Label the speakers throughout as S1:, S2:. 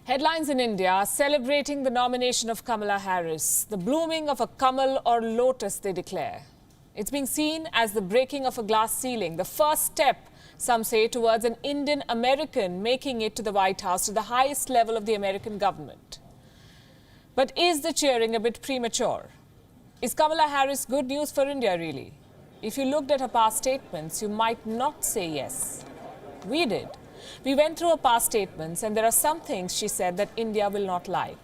S1: Headlines in India are celebrating the nomination of Kamala Harris, the blooming of a Kamal or lotus, they declare. It's being seen as the breaking of a glass ceiling, the first step, some say, towards an Indian American making it to the White House, to the highest level of the American government. But is the cheering a bit premature? Is Kamala Harris good news for India, really? If you looked at her past statements, you might not say yes. We did. We went through her past statements, and there are some things she said that India will not like.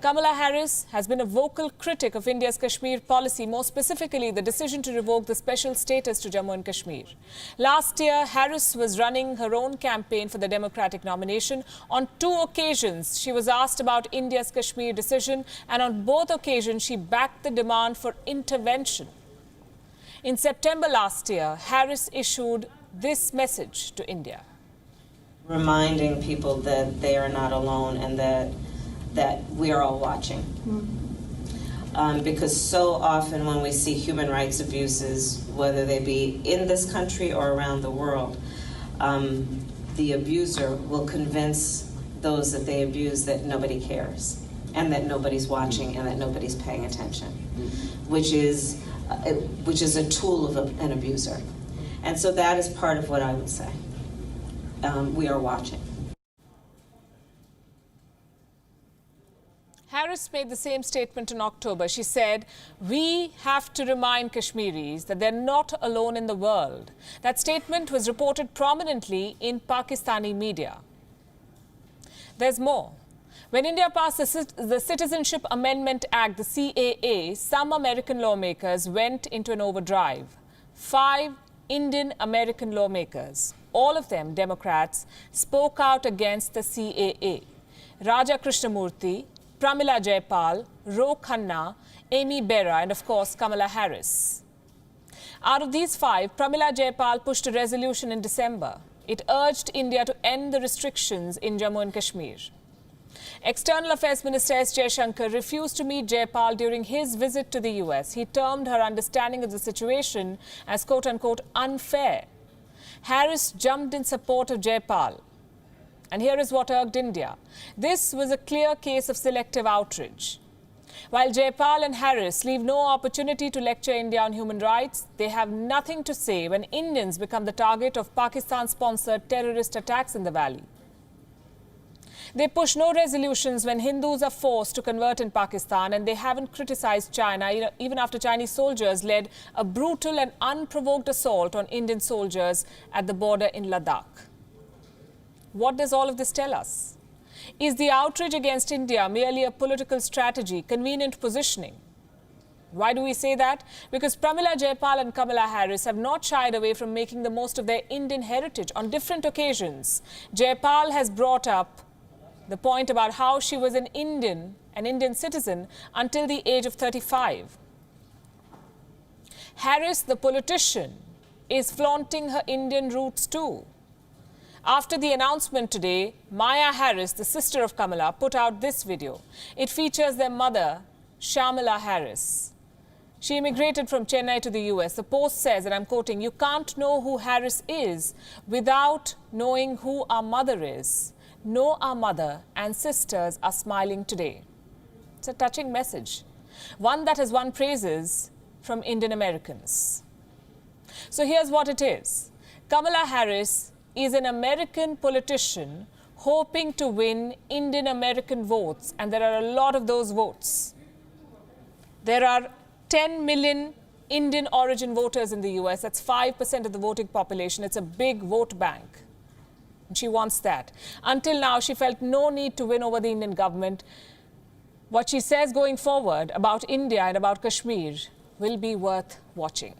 S1: Kamala Harris has been a vocal critic of India's Kashmir policy, more specifically the decision to revoke the special status to Jammu and Kashmir. Last year, Harris was running her own campaign for the Democratic nomination. On 2 occasions, she was asked about India's Kashmir decision, and on both occasions, she backed the demand for intervention. In September last year, Harris issued this message to India.
S2: Reminding people that they are not alone and that we are all watching. Because so often when we see human rights abuses, whether they be in this country or around the world, the abuser will convince those that they abuse that nobody cares and that nobody's watching and that nobody's paying attention, which is a tool of an abuser. And so that is part of what I would say. We are watching.
S1: Harris made the same statement in October. She said, "We have to remind Kashmiris that they're not alone in the world." That statement was reported prominently in Pakistani media. There's more. When India passed the Citizenship Amendment Act, the CAA, some American lawmakers went into an overdrive. 5 Indian American lawmakers, all of them Democrats, spoke out against the CAA. Raja Krishnamurthy, Pramila Jayapal, Ro Khanna, Amy Bera, and of course Kamala Harris. Out of these 5, Pramila Jayapal pushed a resolution in December. It urged India to end the restrictions in Jammu and Kashmir. External Affairs Minister S. Jaishankar refused to meet Jayapal during his visit to the US. He termed her understanding of the situation as quote-unquote unfair. Harris jumped in support of Jayapal. And here is what irked India. This was a clear case of selective outrage. While Jayapal and Harris leave no opportunity to lecture India on human rights, they have nothing to say when Indians become the target of Pakistan-sponsored terrorist attacks in the valley. They push no resolutions when Hindus are forced to convert in Pakistan, and they haven't criticized China, even after Chinese soldiers led a brutal and unprovoked assault on Indian soldiers at the border in Ladakh. What does all of this tell us? Is the outrage against India merely a political strategy, convenient positioning? Why do we say that? Because Pramila Jayapal and Kamala Harris have not shied away from making the most of their Indian heritage on different occasions. Jayapal has brought up the point about how she was an Indian citizen until the age of 35. Harris, the politician, is flaunting her Indian roots too. After the announcement today, Maya Harris, the sister of Kamala, put out this video. It features their mother, Shamala Harris. She immigrated from Chennai to the US. The Post says, and I'm quoting, "You can't know who Harris is without knowing who our mother is. Know our mother and sisters are smiling today." It's a touching message, one that has won praises from Indian Americans. So here's what it is. Kamala Harris is an American politician hoping to win Indian American votes, and there are a lot of those votes. There are 10 million Indian origin voters in the US. That's 5% of the voting population. It's a big vote bank. She wants that. Until now, she felt no need to win over the Indian government. What she says going forward about India and about Kashmir will be worth watching.